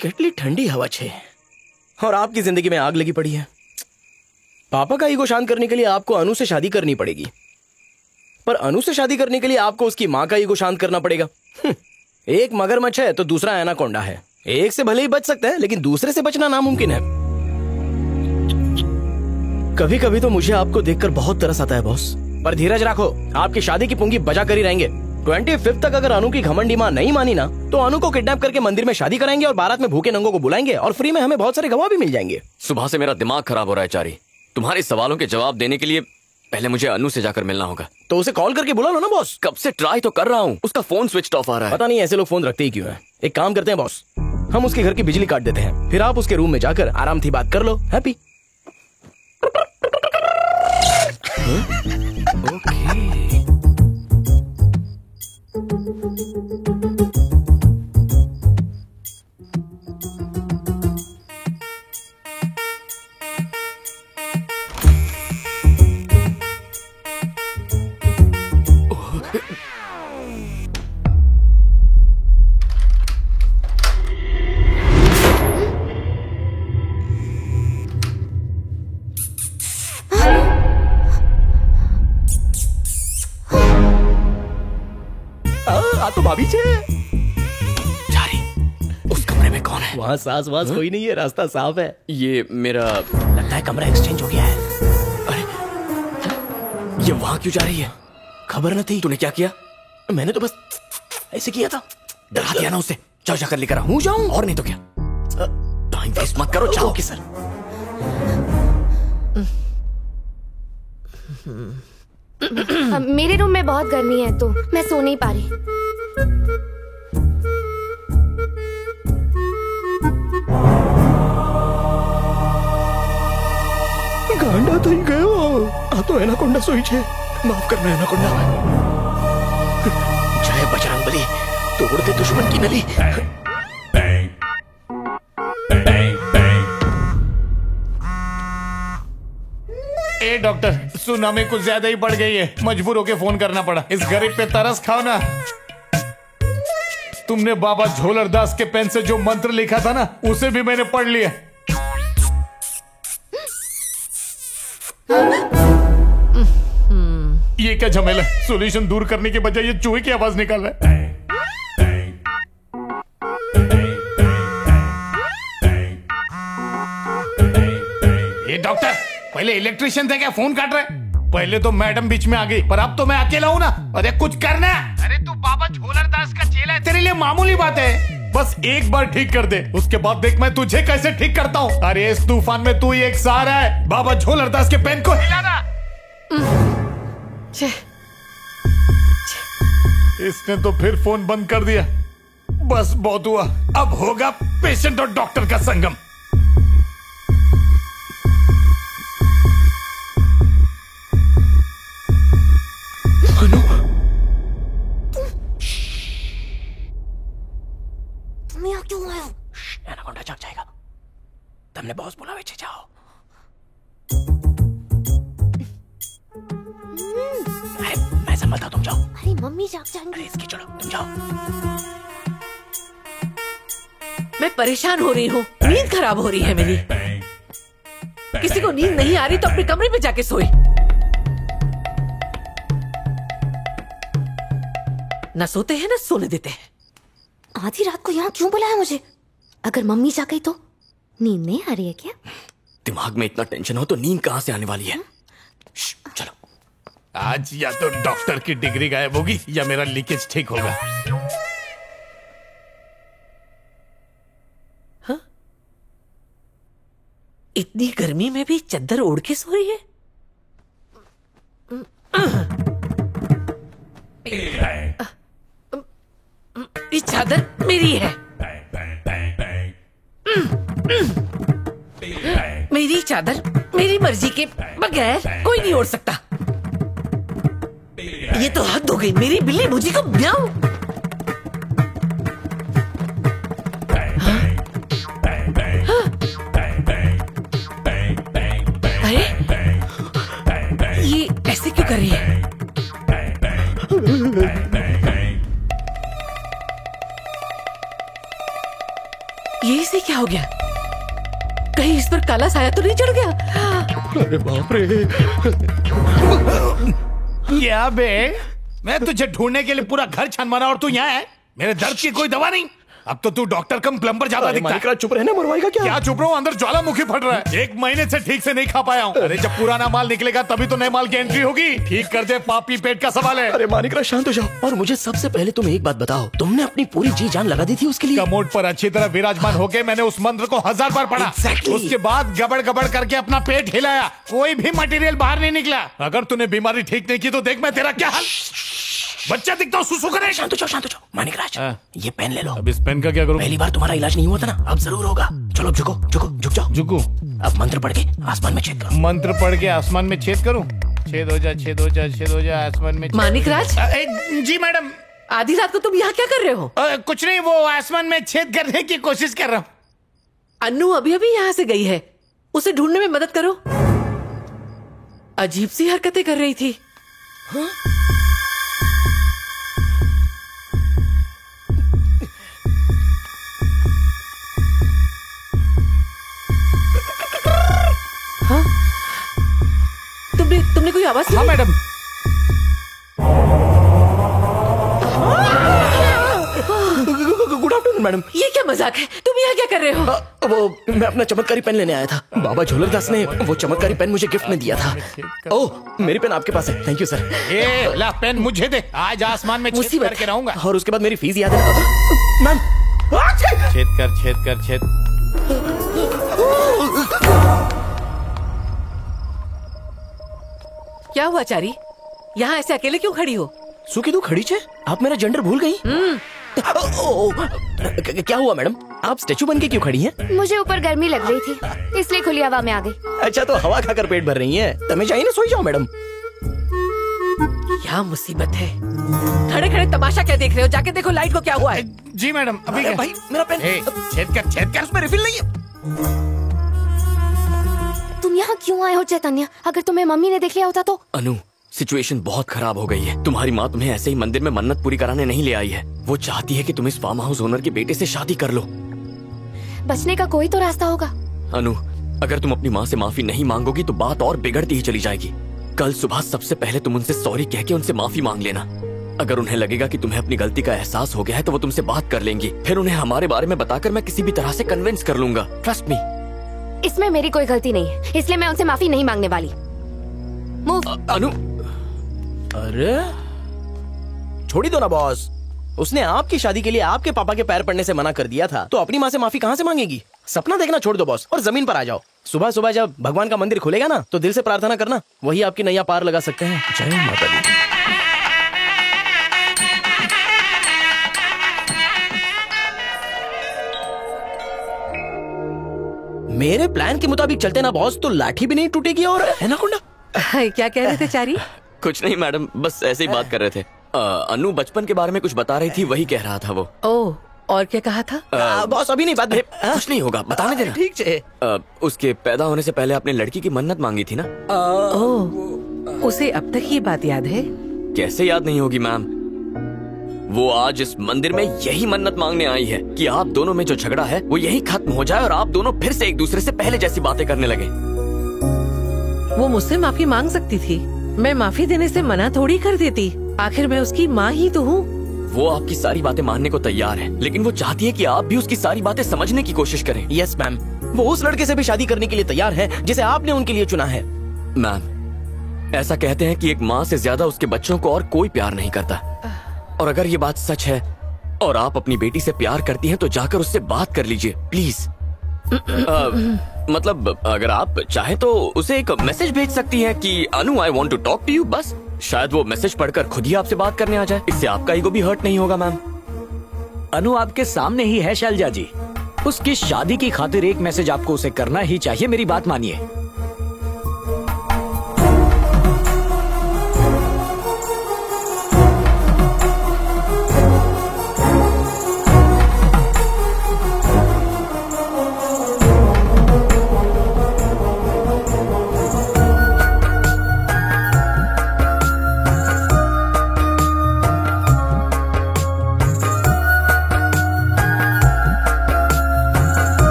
कितनी ठंडी हवा छे और आपकी जिंदगी में आग लगी पड़ी है। पापा का ईगो शांत करने के लिए आपको अनु से शादी करनी पड़ेगी, पर अनु से शादी करने के लिए आपको उसकी माँ का ईगो शांत करना पड़ेगा। एक मगरमच्छ है तो दूसरा एनाकोंडा है। एक से भले ही बच सकता है लेकिन दूसरे से बचना नामुमकिन है। कभी कभी तो मुझे आपको देखकर बहुत तरस आता है बॉस, पर धीरज रखो, आपकी शादी की पुंगी बजा कर ही रहेंगे। 25 तक अगर अनु की घमंडी माँ नहीं मानी ना तो अनु को किडनैप करके मंदिर में शादी कराएंगे और बारात में भूखे नंगों को बुलाएंगे और फ्री में हमें बहुत सारे गवाह भी मिल जाएंगे। सुबह से मेरा दिमाग खराब हो रहा है चारी। तुम्हारे सवालों के जवाब देने के लिए पहले मुझे अनु से जाकर मिलना होगा। तो उसे कॉल करके बुला लो ना बॉस। कब से ट्राई तो कर रहा हूँ, उसका फोन स्विच ऑफ आ रहा है। पता नहीं ऐसे लोग फोन रखते ही क्यों है। एक काम करते हैं बॉस, हम उसके घर की बिजली काट देते हैं, फिर आप उसके रूम में जाकर आराम से बात कर लो। हैप्पी। तो भाभी छे। चारी, उस कमरे में कौन है? वहाँ सास वास कोई नहीं है, रास्ता साफ है। ये मेरा लगता है कमरा एक्सचेंज हो गया है। अरे ये वहाँ क्यों जा रही है? खबर न थी। तूने क्या किया? मैंने तो बस ऐसे किया था। डरा दिया ना उसे। जाओ जाकर लेकर हूँ जाऊँ और नहीं तो क्या। टाइम वेस्ट मत करो, जाओ। Okay sir. मेरे रूम में बहुत गर्मी है तो मैं सो नहीं पा रही। गांडा થઈ ગયો। આ તો એનાકોન્ડા સોઈ છે। माफ करना एनाकोंडा। जय बजरंगबली, तोड़ दे दुश्मन की नली। ए डॉक्टर, सुनामी कुछ ज्यादा ही बढ़ गई है, मजबूर होके फोन करना पड़ा। इस गरीब पे तरस खाओ ना। तुमने बाबा झोलर दास के पेन से जो मंत्र लिखा था ना, उसे भी मैंने पढ़ लिया। ये क्या झमेला है? सॉल्यूशन दूर करने के बजाय ये चूहे की आवाज निकाल रहा है। ये डॉक्टर, पहले इलेक्ट्रिशियन थे क्या फोन काट रहे? पहले तो मैडम बीच में आ गई, पर अब तो मैं अकेला हूँ ना। अरे कुछ करना। अरे तू बाबा झोलर दास का चेला है, तेरे लिए मामूली बात है। बस एक बार ठीक कर दे, उसके बाद देख मैं तुझे कैसे ठीक करता हूँ। अरे इस तूफान में तू ही एक सहारा है। बाबा झोलर दास के पेन को हिलाना। इसने तो फिर फोन बंद कर दिया। बस बहुत हुआ, अब होगा पेशेंट और डॉक्टर का संगम। तुम यहाँ क्यों आए हो? एनाकोंडा जाग जाएगा। तुमने बॉस बुलावे छे, जाओ। मैं संभलता, तुम जाओ। अरे मम्मी जाग जाएंगी। अरे इसकी चलो, तुम जाओ। मैं परेशान हो रही हूँ, नींद खराब हो रही है मेरी। किसी को नींद नहीं आ रही तो अपने कमरे में जाके सोए। ना सोते हैं ना सोने देते हैं। आधी रात को यहाँ क्यों बुलाया मुझे? अगर मम्मी जा गई तो? नींद नहीं आ रही है क्या? दिमाग में इतना टेंशन हो तो नींद कहाँ से आने वाली है? चलो। आज या तो डॉक्टर की डिग्री गायब होगी या मेरा लीकेज ठीक होगा। हाँ? इतनी गर्मी में भी चद्दर ओढ़ के सो रही है? ये चादर मेरी है। मेरी चादर मेरी मर्जी के बगैर कोई नहीं ओढ़ सकता। ये तो हद हो गई, मेरी बिल्ली मुझी को म्याऊं। अरे ये ऐसे क्यों कर रही है? ये इसे क्या हो गया? कहीं इस पर काला साया तो नहीं चढ़ गया? अरे बाप रे। क्या बे, मैं तुझे ढूंढने के लिए पूरा घर छान मारा और तू यहाँ है? मेरे दर्द की कोई दवा नहीं? अब तो तू डॉक्टर कम प्लम्बर ज्यादा दिखता है। चुप रहना, मरवाएगा क्या? क्या चुप रहा हूँ, अंदर ज्वालामुखी फट रहा है। 1 महीने से ठीक से नहीं खा पाया हूँ। अरे जब पुराना माल निकलेगा तभी तो नए माल की एंट्री होगी। ठीक कर दे, पापी पेट का सवाल है। अरे मानिकराज शांत हो जाओ, और मुझे सबसे पहले तुम एक बात बताओ, तुमने अपनी पूरी जी जान लगा दी थी उसके लिए? कमोड पर अच्छी तरह विराजमान होके मैंने उस मंत्र को 1000 बार पढ़ा। Exactly. उसके बाद गबड़ गबड़ करके अपना पेट हिलाया, कोई भी मटेरियल बाहर नहीं निकला। अगर तूने बीमारी ठीक नहीं की तो देख मैं तेरा क्या हाल। बच्चा दिखता हूँ, सुसु करे। शांत हो जाओ। मानिकराज, ये पेन ले लो। अब इस पेन का क्या करूँ? पहली बार तुम्हारा इलाज नहीं हुआ था ना, अब जरूर होगा। चलो झुक जाओ। झुकू? अब मंत्र पढ़ के आसमान में छेद करो। मंत्र पढ़ के आसमान में छेद करूं? छेद हो जा आसमान में। मानिकराज, जी मैडम। आधी रात को तुम यहाँ क्या कर रहे हो? कुछ नहीं, वो आसमान में छेद करने की कोशिश कर रहा हूँ। अन्नू अभी अभी यहाँ से गई है, उसे ढूंढने में मदद करो। अजीब सी हरकतें कर रही थी। हाँ? हाँ? तुमने कोई आवाज सुनी? हाँ मैडम। Good afternoon madam. ये क्या मजाक है? तुम यहाँ क्या कर रहे हो? वो मैं अपना चमत्कारी पेन लेने आया था। बाबा झोलरदास ने वो चमत्कारी पेन मुझे गिफ्ट में दिया था। ओह, मेरी पेन आपके पास है। Thank you sir. ये ला पेन मुझे दे, आज आसमान में छेद मुसीबत करके रहूंगा। और उसके बाद मेरी फीस याद है मैम। छेद कर। क्या हुआ चारी? यहाँ ऐसे अकेले क्यों खड़ी हो? सुखी तू खड़ी छे? आप मेरा जेंडर भूल गई? क्या हुआ मैडम, आप स्टेचू बन के क्यों खड़ी हैं? मुझे ऊपर गर्मी लग रही थी, इसलिए खुली हवा में आ गई। अच्छा, तो हवा खाकर पेट भर रही हैं? तमें चाहिए ना, सोई जाओ मैडम। क्या मुसीबत है? खड़े खड़े तमाशा क्या देख रहे हो? जाके देखो लाइट को क्या हुआ है। जी मैडम। अभी अरे भाई मेरा पेन। छेद कर। उसमें रिफिल नहीं है। तुम यहाँ क्यों आए हो चैतन्य? अगर तुम्हें मम्मी ने देख लिया होता तो? अनु, सिचुएशन बहुत खराब हो गई है। तुम्हारी माँ तुम्हें ऐसे ही मंदिर में मन्नत पूरी कराने नहीं ले आई है। वो चाहती है कि तुम इस फार्म हाउस ओनर के बेटे से शादी कर लो। बचने का कोई तो रास्ता होगा। अनु, अगर तुम अपनी माँ से माफी नहीं मांगोगी तो बात और बिगड़ती ही चली जाएगी। कल सुबह सबसे पहले तुम उनसे सॉरी कह के उनसे माफी मांग लेना। अगर उन्हें लगेगा कि तुम्हें अपनी गलती का एहसास हो गया है तो वो तुमसे बात कर लेंगी। फिर उन्हें हमारे बारे में बताकर मैं किसी भी तरह से कन्विंस कर लूंगा। Trust me. इसमें मेरी कोई गलती नहीं है, इसलिए मैं उनसे माफी नहीं मांगने वाली। मूव। अनु, अरे छोड़ी दो ना बॉस। उसने आपकी शादी के लिए आपके पापा के पैर पड़ने से मना कर दिया था, तो अपनी माँ से माफी कहाँ से मांगेगी? सपना देखना छोड़ दो बॉस और जमीन पर आ जाओ। सुबह सुबह जब भगवान का मंदिर खुलेगा ना, तो दिल से प्रार्थना करना, वही आपकी नैया पार लगा सकते हैं। जय माता दी। मेरे प्लान के मुताबिक चलते ना बॉस, तो लाठी भी नहीं टूटेगी। और है ना कुंडा? क्या कह रहे थे चारी? कुछ नहीं मैडम, बस ऐसे ही बात कर रहे थे। अनु बचपन के बारे में कुछ बता रही थी, वही कह रहा था वो। ओह, और क्या कहा था? बॉस अभी नहीं बात। कुछ नहीं होगा, बताने देना। ठीक है। उसके पैदा होने से पहले आपने लड़की की मन्नत मांगी थी ना? ओह, उसे अब तक ये बात याद है? कैसे याद नहीं होगी मैम? वो आज इस मंदिर में यही मन्नत मांगने आई है कि आप दोनों में जो झगड़ा है वो यही खत्म हो जाए और आप दोनों फिर से एक दूसरे से पहले जैसी बातें करने लगे। वो मुझसे माफी मांग सकती थी, मैं माफी देने से मना थोड़ी कर देती। आखिर मैं उसकी माँ ही तो हूँ। वो आपकी सारी बातें मानने को तैयार है, लेकिन वो चाहती है कि आप भी उसकी सारी बातें समझने की कोशिश करें। यस मैम, वो उस लड़के से भी शादी करने के लिए तैयार है जिसे आपने उनके लिए चुना है। मैम, ऐसा कहते हैं कि एक माँ से ज्यादा उसके बच्चों को और कोई प्यार नहीं करता। और अगर ये बात सच है और आप अपनी बेटी से प्यार करती हैं तो जाकर उससे बात कर लीजिए प्लीज। मतलब अगर आप चाहे तो उसे एक मैसेज भेज सकती हैं कि Anu I want to talk to you. बस शायद वो मैसेज पढ़कर खुद ही आपसे बात करने आ जाए। इससे आपका ईगो भी हर्ट नहीं होगा मैम। अनु आपके सामने ही है शैलजा जी। उसकी शादी की खातिर एक मैसेज आपको उसे करना ही चाहिए, मेरी बात मानिए।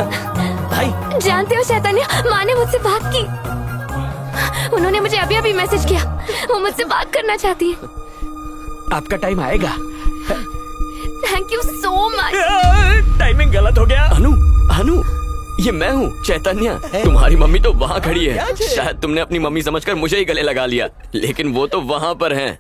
भाई जानते हो चैतन्य, माँ ने मुझसे बात की। उन्होंने मुझे अभी अभी मैसेज किया, वो मुझसे बात करना चाहती है। आपका टाइम आएगा। Thank you so much. Timing गलत हो गया। अनु, अनु, ये मैं हूँ चैतन्य। तुम्हारी मम्मी तो वहाँ खड़ी है। शायद तुमने अपनी मम्मी समझकर मुझे ही गले लगा लिया, लेकिन वो तो वहाँ पर हैं।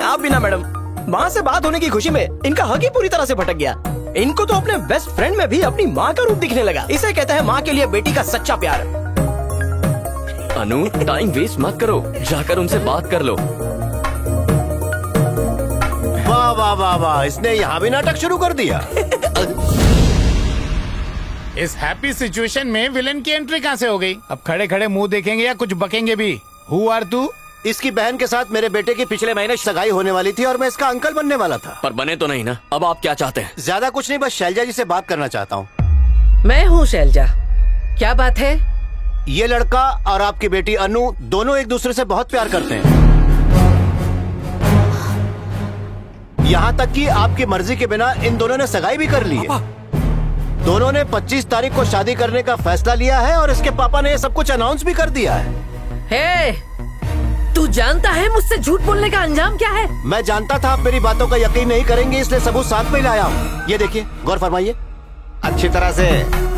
आप भी ना मैडम, माँ से बात होने की खुशी में इनका हक ही पूरी तरह से भटक गया। इनको तो अपने बेस्ट फ्रेंड में भी अपनी माँ का रूप दिखने लगा। इसे कहते हैं माँ के लिए बेटी का सच्चा प्यार। अनु, टाइम वेस्ट मत करो, जाकर उनसे बात कर लो। वाह वाह वाह वाह, इसने यहाँ भी नाटक शुरू कर दिया। इस हैप्पी सिचुएशन में विलन की एंट्री कहाँ से हो गई? अब खड़े खड़े मुंह देखेंगे या कुछ बकेंगे भी? हु आर तू? इसकी बहन के साथ मेरे बेटे की पिछले महीने सगाई होने वाली थी और मैं इसका अंकल बनने वाला था। पर बने तो नहीं ना। अब आप क्या चाहते हैं? ज्यादा कुछ नहीं, बस शैलजा जी से बात करना चाहता हूँ। मैं हूँ शैलजा, क्या बात है? ये लड़का और आपकी बेटी अनु दोनों एक दूसरे से बहुत प्यार करते हैं। यहाँ तक कि आपकी मर्जी के बिना इन दोनों ने सगाई भी कर ली है। दोनों ने 25 तारीख को शादी करने का फैसला लिया है और इसके पापा ने ये सब कुछ अनाउंस भी कर दिया है। हे, तू जानता है मुझसे झूठ बोलने का अंजाम क्या है? मैं जानता था आप मेरी बातों का यकीन नहीं करेंगे, इसलिए सबूत साथ में ही लाया हूँ। ये देखिए, गौर फरमाइए अच्छी तरह से।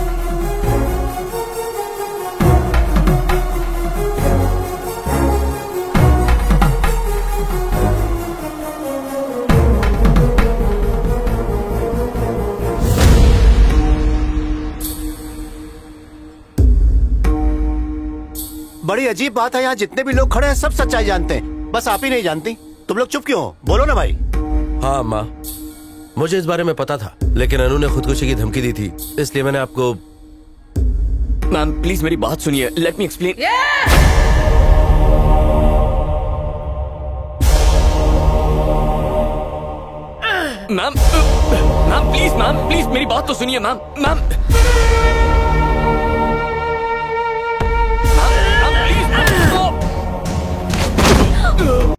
बड़ी अजीब बात है, यहाँ जितने भी लोग खड़े हैं सब सच्चाई जानते हैं, बस आप ही नहीं जानती। तुम लोग चुप क्यों हो? बोलो ना भाई। हाँ माँ, मुझे इस बारे में पता था, लेकिन अनु ने खुदकुशी की धमकी दी थी, इसलिए मैंने आपको। मैम प्लीज मेरी बात सुनिए, let me explain. Ma'am, ma'am please, ma'am please मेरी बात तो सुनिए मैम। मैम